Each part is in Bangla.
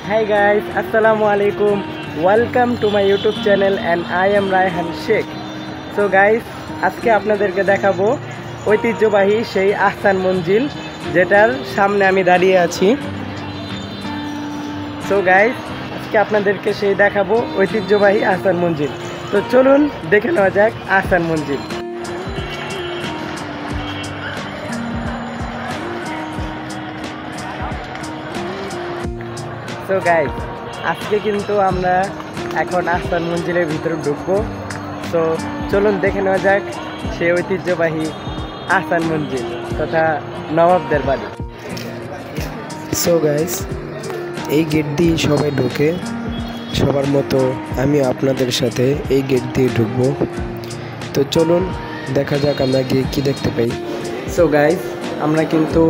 Hi guys, Assalamu alaikum. Welcome to my YouTube channel and I am Rayhan Sheikh. So guys, আজকে আপনাদেরকে দেখাবো ঐতিহ্যবাহী সেই আহসান মঞ্জিল যেটার সামনে আমি দাঁড়িয়ে আছি। So guys, আজকে আপনাদেরকে সেই দেখাবো ঐতিহ্যবাহী আহসান মঞ্জিল। তো চলুন দেখে নেওয়া যাক আহসান মঞ্জিল। So guys, আজকে কিন্তু আমরা এখন আহসান মঞ্জিলের ভিতরে ঢুকবো। তো চলুন দেখে নেওয়া যাক সেই ঐতিহ্যবাহী আহসান মঞ্জিল তথা নবাবদের বাড়ি। সো গাইস, এই গেট দিয়ে সবাই ঢোকে, সবার মতো আমিও আপনাদের সাথে এই গেট দিয়ে ঢুকবো। তো চলুন দেখা যাক আমরা গিয়ে কী দেখতে পাই। সো গাইস, আমরা কিন্তু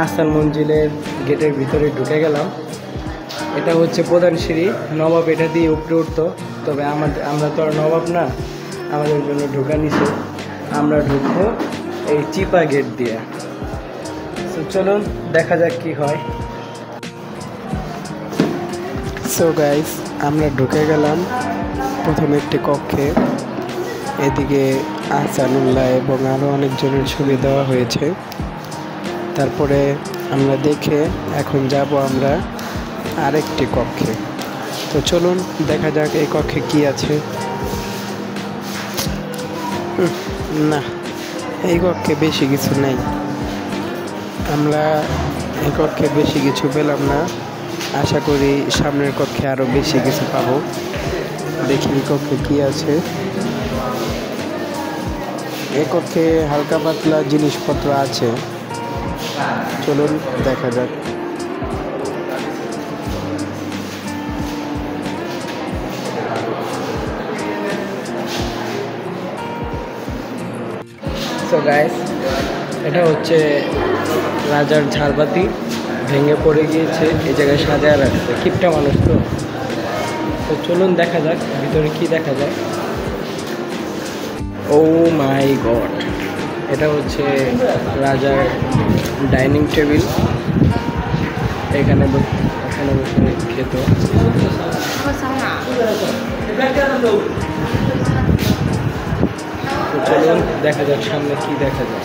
আহসান মঞ্জিলের গেটের ভিতরে ঢুকে গেলাম। এটা হচ্ছে প্রধান সিঁড়ি, নবাব এটা দিয়ে উপরে উঠতো, তবে আমরা তো আর নবাব না, আমাদের জন্য ঢোকা নিছে। আমরা ঢুকবো এই চিপা গেট দিয়ে। তো চলুন দেখা যাক কি হয়। সো গাইস, আমরা ঢুকে গেলাম প্রথমে একটি কক্ষে। এদিকে আহসানুল্লাহ এবং আরও অনেকজনের ছবি দেওয়া হয়েছে। তারপরে আমরা দেখে এখন যাব আমরা আরেকটি কক্ষে। তো চলুন দেখা যাক এই কক্ষে কি আছে। না, এই কক্ষে বেশি কিছু নেই। আমরা এই কক্ষে বেশি কিছু পেলাম না। আশা করি সামনের কক্ষে আরও বেশি কিছু পাবো। দেখি এই কক্ষে কি আছে। এই কক্ষে হালকা পাতলা জিনিসপত্র আছে, চলুন দেখা যাক। সো গাইস, এটা হচ্ছে রাজার ঝাড়বাতি, ভেঙে পড়ে গিয়েছে, এই জায়গায় সাজায় রাখছে, কিপটা মানুষ তো। তো চলুন দেখা যাক ভিতরে কি দেখা যায়। ও মাই গড, এটা হচ্ছে রাজার ডাইনিং টেবিল। এখানে বসে খেত। তো চলুন দেখা যাক সামনে কি দেখা যায়।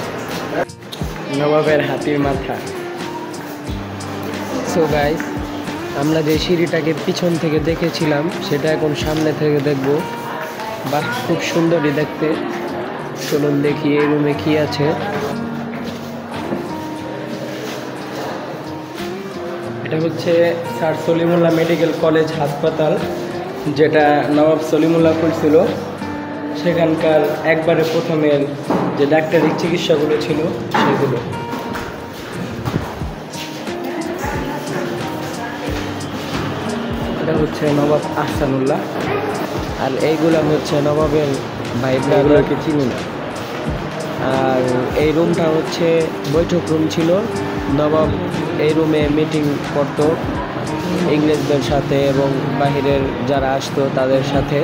নবাবের হাতির মাথা। সো গাইস, আমরা যে সিঁড়িটাকে পিছন থেকে দেখেছিলাম সেটা এখন সামনে থেকে দেখব। বাহ, খুব সুন্দরই দেখতে। চলুন দেখি এই রুমে কি আছে। এটা হচ্ছে স্যার সলিমুল্লাহ মেডিকেল কলেজ হাসপাতাল, যেটা নবাব সলিমুল্লাহ খুলছিল। সেখানকার একবারে প্রথমের যে ডাক্তারি চিকিৎসাগুলো ছিল সেগুলো। এটা হচ্ছে নবাব আহসানুল্লাহ, আর এইগুলো হচ্ছে নবাবের ভাইরা, এগুলোকে চিনি না। আর এই রুমটা হচ্ছে বৈঠক রুম ছিল। নবাব এই রুমে মিটিং করতো ইংরেজদের সাথে এবং বাহিরের যারা আসতো তাদের সাথে।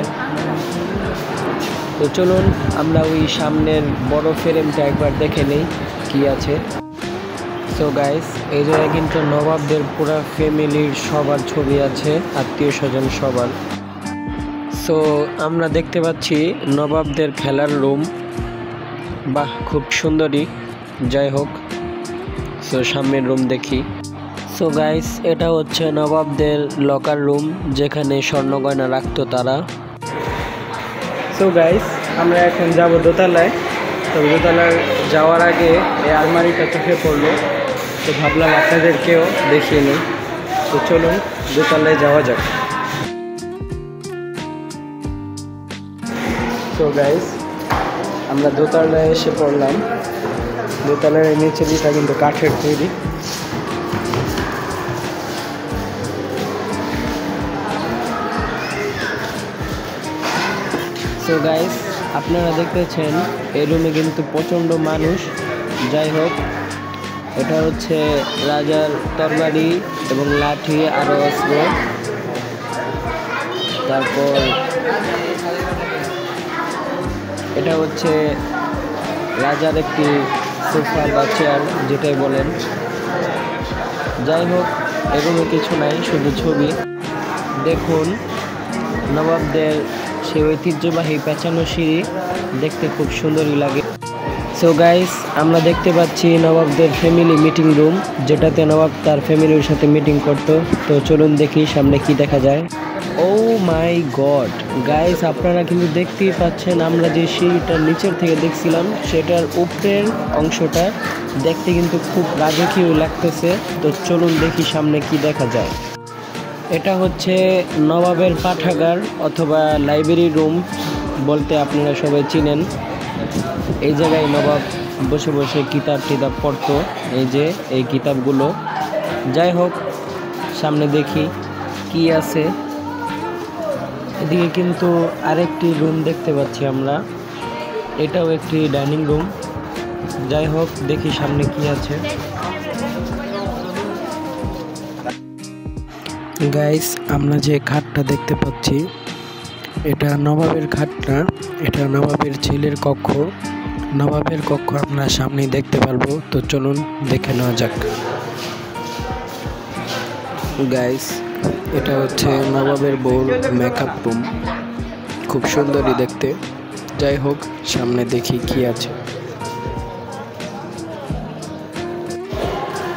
তো চলুন আমরা ওই সামনের বড় ফ্রেমটা একবার দেখে নেই কি আছে। সো গাইস, এই জায়গায় কিন্তু নবাবদের পুরো ফ্যামিলির সবার ছবি আছে, আত্মীয় স্বজন সবার। সো আমরা দেখতে পাচ্ছি নবাবদের খেলার রুম। বাহ, খুব সুন্দরই। যাই হোক, সো সামনের রুম দেখি। সো গাইস, এটা হচ্ছে নবাবদের লকার রুম, যেখানে স্বর্ণ গয়না রাখতো তারা। সো গাইস, আমরা এখন যাব দোতলায়। তো দোতলায় যাওয়ার আগে এই আলমারিটা চোখে পড়লো, তো ভাবলাম আপনাদেরকেও দেখিয়ে নিই। তো চলুন দোতলায় যাওয়া যাক। সো গাইস, আমরা দোতলায় এসে পড়লাম। দোতলার নিচে দিকটা কিন্তু কাঠের তৈরি। সো গাইস, আপনারা দেখতেছেন এই রুমে কিন্তু প্রচণ্ড মানুষ। যাই হোক, এটা হচ্ছে রাজার তরবারি এবং লাঠি আরও অস্ত্র। তারপর এটা হচ্ছে রাজার একটি সোফা বা চেয়ার, যেটাই বলেন। যাই হোক, এরকম কিছু নাই, শুধু ছবি। দেখুন নবাবদের সেই ঐতিহ্যবাহী পেঁচানো সিঁড়ি, দেখতে খুব সুন্দরই লাগে। সো গাইস, আমরা দেখতে পাচ্ছি নবাবদের ফ্যামিলি মিটিং রুম, যেটাতে নবাব তার ফ্যামিলির সাথে মিটিং করত। তো চলুন দেখি সামনে কি দেখা যায়। ও মাই গড গাইস, আপনারা কিন্তু দেখতেই পাচ্ছেন, আমরা যে সিঁড়িটার নিচের থেকে দেখছিলাম সেটার উপরের অংশটা দেখতে কিন্তু খুব রাজকীয় লাগতেছে। তো চলুন দেখি সামনে কি দেখা যায়। এটা হচ্ছে নবাবের পাঠাগার অথবা লাইব্রেরি রুম বলতে আপনারা সবাই চিনেন। এই জায়গায় নবাব বসে বসে কিতাব টিতাব পড়তো, এই যে এই কিতাবগুলো। যাই হোক, সামনে দেখি কি আছে। এদিকে কিন্তু আরেকটি রুম দেখতে পাচ্ছি আমরা, এটাও একটি ডাইনিং রুম। যাই হোক, দেখি সামনে কি আছে। গাইস, আমরা যে খাটটা দেখতে পাচ্ছি এটা নবাবের খাট না, এটা নবাবের ছেলের কক্ষ। নবাবের কক্ষ আমরা সামনেই দেখতে পারবো। তো চলুন দেখে নেওয়া যাক। গাইস, এটা হচ্ছে নবাবের বউর মেকআপ রুম, খুব সুন্দরই দেখতে। যাই হোক, সামনে দেখি কি আছে।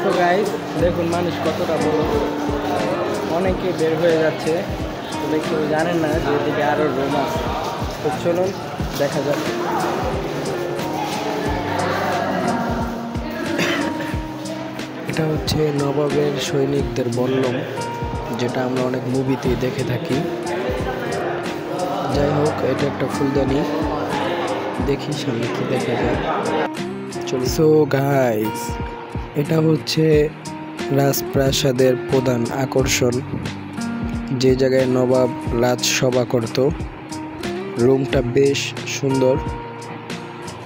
তো গাইস দেখুন মানুষ কতটা বড়, অনেকে বের হয়ে যাচ্ছে। তবে কেউ জানেন না যে এদিকে আরও রুম আছে। তো চলুন দেখা যাক। এটা হচ্ছে নবাবের সৈনিকদের বল্লম, যেটা আমরা অনেক মুভিতে দেখে থাকি। যাই হোক, এটা একটা ফুলদানি, দেখি সামনে কি দেখা যায়। সো গাইস, এটা হচ্ছে রাজপ্রাসাদের প্রধান আকর্ষণ, যে জায়গায় নবাব রাজসভা করত। রুমটা বেশ সুন্দর,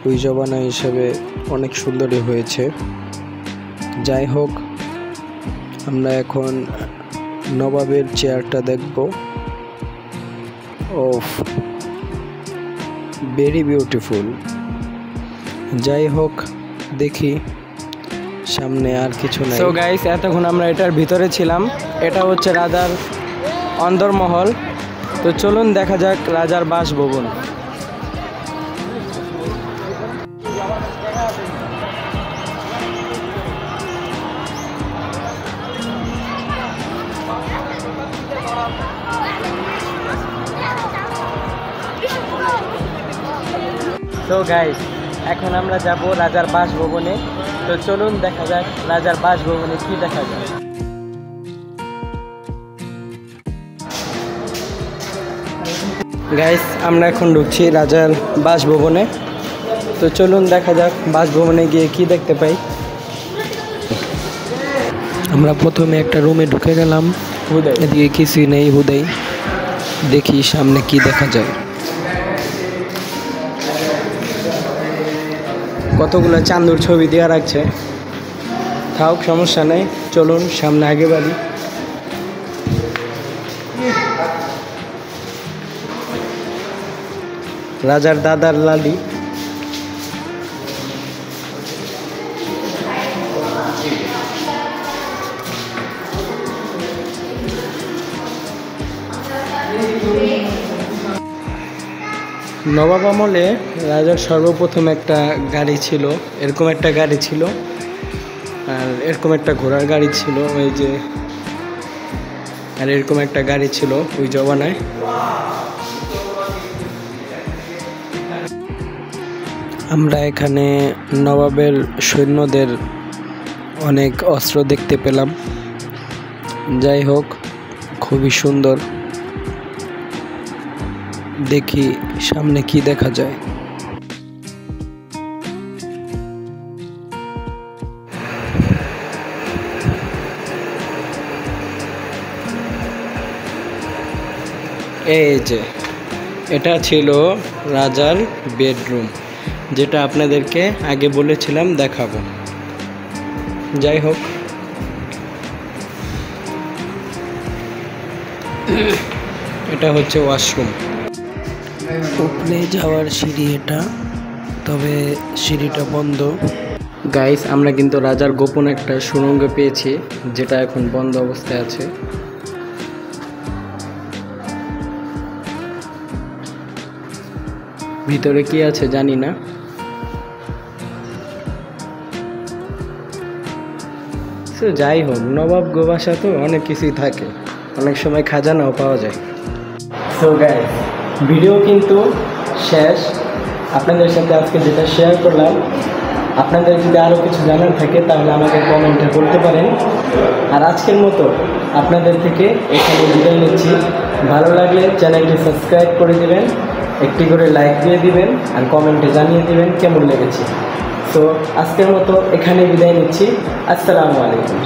ওই জমানা হিসাবে অনেক সুন্দরই হয়েছে। যাই হোক, আমরা এখন নবাবের চেয়ারটা দেখব। ওফ, ভেরি বিউটিফুল। যাই হোক, দেখি সামনে আর কিছু নাই। সো গাইস, এতক্ষণ আমরা এটার ভিতরে ছিলাম। এটা হচ্ছে রাজার অন্দরমহল। তো চলুন দেখা যাক রাজার বাসভবন। তো গাইস, এখন আমরা যাব রাজার বাসভবনে। তো চলুন দেখা যাক রাজার বাসভবনে কি দেখা যায়। গাইস, আমরা এখন ঢুকছি রাজার বাসভবনে। তো চলুন দেখা যাক বাসভবনে গিয়ে কি দেখতে পাই। আমরা প্রথমে একটা রুমে ঢুকে গেলাম, এদিকে কিছুই নেই, হুদাই। দেখি সামনে কি দেখা যায়। কতগুলো চান্দুর ছবি দেওয়া রাখছে, থাক সমস্যা নেই। চলুন সামনে আগে বাড়ি। রাজার দাদার লালি। নবাব আমলে রাজার সর্বপ্রথম একটা গাড়ি ছিল, এরকম একটা গাড়ি ছিল, আর এরকম একটা ঘোড়ার গাড়ি ছিল, ওই যে, আর এরকম একটা গাড়ি ছিল ওই জমানায়। আমরা এখানে নবাবের সৈন্যদের অনেক অস্ত্র দেখতে পেলাম। যাই হোক, খুবই সুন্দর। দেখি সামনে কি দেখা যায়। এই যে এটা ছিল রাজার বেডরুম, যেটা আপনাদেরকে আগে বলেছিলাম দেখাবো। যাই হোক, এটা হচ্ছে ওয়াশরুম। উপরে যাওয়ার সিঁড়ি এটা, তবে সিঁড়িটা বন্ধ। গাইস, আমরা কিন্তু রাজার গোপন একটা সুড়ঙ্গ পেয়েছি, যেটা এখন বন্ধ অবস্থায় আছে। ভিতরে কি আছে জানি না। তো যাই হোক, নবাব গোবাসা তো অনেক কিছুই থাকে, অনেক সময় খাজানাও পাওয়া যায়। সো গাইস, ভিডিও কিন্তু শেষ। আপনাদের সাথে আজকে যেটা শেয়ার করলাম, আপনাদের যদি আরও কিছু জানার থাকে তাহলে আমাকে কমেন্টে করতে পারেন। আর আজকের মতো আপনাদের থেকে এখানে বিদায় নিচ্ছি। ভালো লাগলে চ্যানেলটি সাবস্ক্রাইব করে দিবেন, একটি করে লাইক দিয়ে দিবেন, আর কমেন্টে জানিয়ে দিবেন কেমন লেগেছে। সো আজকের মতো এখানে বিদায় নিচ্ছি। আসসালামু আলাইকুম।